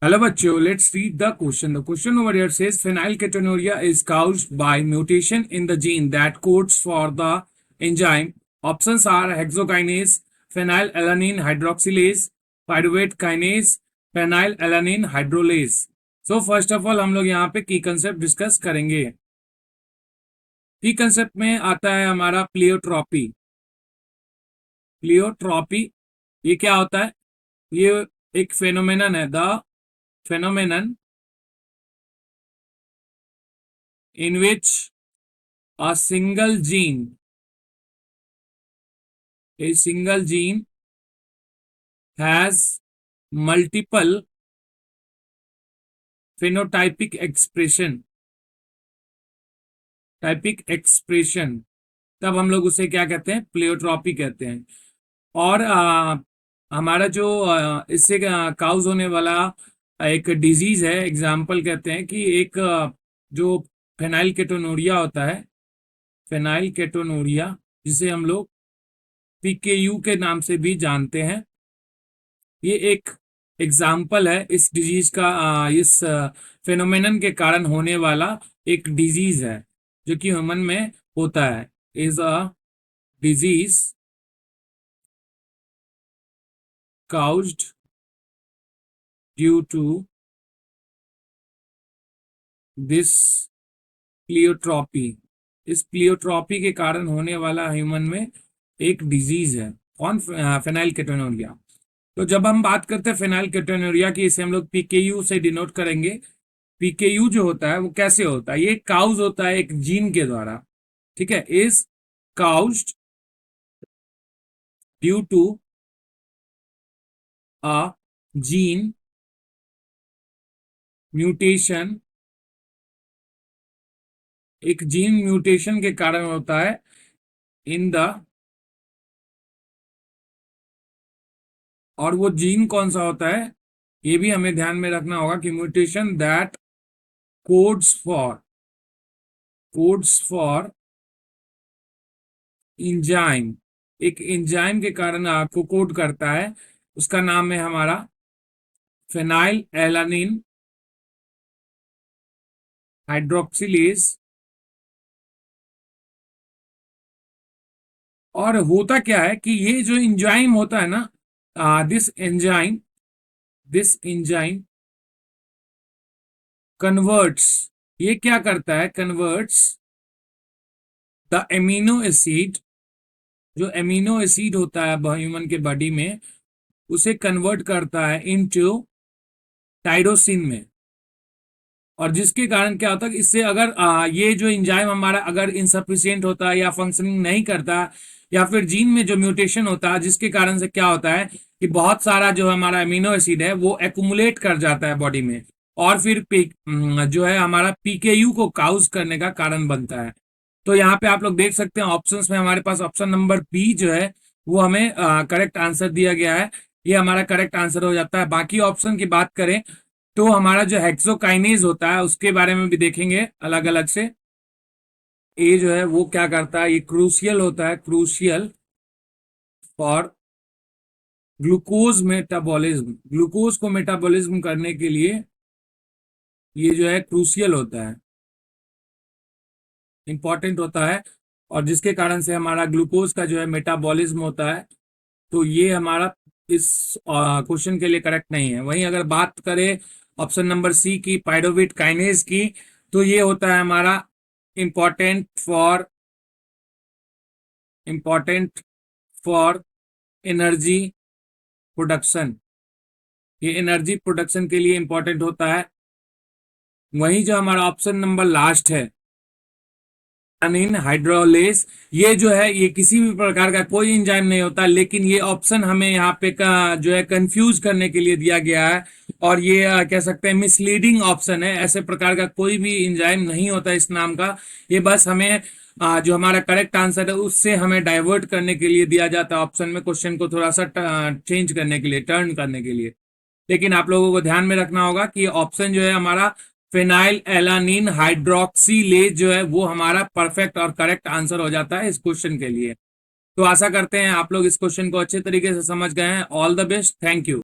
Hello बच्चों, let's read the question. The question over here says phenylketonuria is caused by mutation in the gene that codes for the enzyme. Options are hexokinase, phenylalanine hydroxylase, pyruvate kinase, phenylalanine hydrolase. So first of all हम लोग यहाँ पे की concept discuss करेंगे. की concept में आता है हमारा प्लियोट्रॉपी. प्लियोट्रॉपी ये क्या होता है? ये एक फेनोमेनन है. The phenomenon in which a single gene has multiple phenotypic expression. तब हम लोग उसे क्या कहते हैं? प्लेयोट्रॉपी कहते हैं. और हमारा जो इससे काउज होने वाला एक डिजीज है, एग्जाम्पल कहते हैं कि एक जो फेनाइलकेटोनूरिया होता है, फेनाइलकेटोनूरिया जिसे हम लोग पीकेयू के नाम से भी जानते हैं, ये एक एग्जाम्पल है इस डिजीज का. इस फेनोमेनन के कारण होने वाला एक डिजीज है जो कि ह्यूमन में होता है. Is a disease caused due to this pleiotropy. इस प्लियोट्रॉपी के कारण होने वाला ह्यूमन में एक डिजीज है. कौन? फेनाइलकेटोनूरिया. तो जब हम बात करते हैं फेनाइलकेटोनूरिया की, इसे हम लोग पीकेयू से डिनोट करेंगे. पीकेयू जो होता है वो कैसे होता है? ये काउज होता है एक जीन के द्वारा. ठीक है, is caused due to a gene mutation. एक जीन म्यूटेशन के कारण होता है इन द, और वो जीन कौन सा होता है ये भी हमें ध्यान में रखना होगा कि mutation that codes for enzyme. एक इंजाइम के कारण आपको कोड करता है, उसका नाम है हमारा फेनाइलएलानिन हाइड्रोक्सिलेज. और होता क्या है कि ये जो एंजाइम होता है ना, दिस एंजाइम कन्वर्ट्स. ये क्या करता है? Converts the amino acid. जो एमिनो एसिड होता है ह्यूमन के बॉडी में, उसे कन्वर्ट करता है इनटू टाइरोसिन में. और जिसके कारण क्या होता है कि इससे अगर ये जो एंजाइम हमारा अगर इनसफिशियंट होता है या फंक्शनिंग नहीं करता, या फिर जीन में जो म्यूटेशन होता है जिसके कारण से क्या होता है कि बहुत सारा जो हमारा एमिनो एसिड है वो एक्यूमुलेट कर जाता है बॉडी में, और फिर जो है हमारा पीकेयू को काउज करने का कारण बनता है. तो यहाँ पे आप लोग देख सकते हैं ऑप्शंस में हमारे पास ऑप्शन नंबर बी जो है वो हमें करेक्ट आंसर दिया गया है. ये हमारा करेक्ट आंसर हो जाता है. बाकी ऑप्शन की बात करें तो हमारा जो हेक्सोकाइनेज होता है उसके बारे में भी देखेंगे अलग अलग से. ये जो है वो क्या करता है? ये क्रूशियल होता है, crucial for glucose metabolism. Glucose को मेटाबॉलिज्म करने के लिए ये जो है क्रूशियल होता है, इंपॉर्टेंट होता है, और जिसके कारण से हमारा ग्लूकोज का जो है मेटाबॉलिज्म होता है. तो ये हमारा इस क्वेश्चन के लिए करेक्ट नहीं है. वहीं अगर बात करें ऑप्शन नंबर सी की, पाइरोवेट काइनेज की, तो ये होता है हमारा इंपॉर्टेंट फॉर एनर्जी प्रोडक्शन. ये एनर्जी प्रोडक्शन के लिए इंपॉर्टेंट होता है. वहीं जो हमारा ऑप्शन नंबर लास्ट है हाइड्रोलेस, ये जो है ये किसी भी प्रकार का कोई एंजाइम नहीं होता, लेकिन ये ऑप्शन हमें यहाँ पे जो है कंफ्यूज करने के लिए दिया गया है, और ये कह सकते हैं मिसलीडिंग ऑप्शन है. ऐसे प्रकार का कोई भी एंजाइम नहीं होता इस नाम का. ये बस हमें जो हमारा करेक्ट आंसर है उससे हमें डाइवर्ट करने के लिए दिया जाता है ऑप्शन में, क्वेश्चन को थोड़ा सा चेंज करने के लिए, टर्न करने के लिए. लेकिन आप लोगों को ध्यान में रखना होगा कि ऑप्शन जो है हमारा फेनाइलएलानिन हाइड्रोक्सिलेज जो है वो हमारा परफेक्ट और करेक्ट आंसर हो जाता है इस क्वेश्चन के लिए. तो आशा करते हैं आप लोग इस क्वेश्चन को अच्छे तरीके से समझ गए हैं. All the best. Thank you.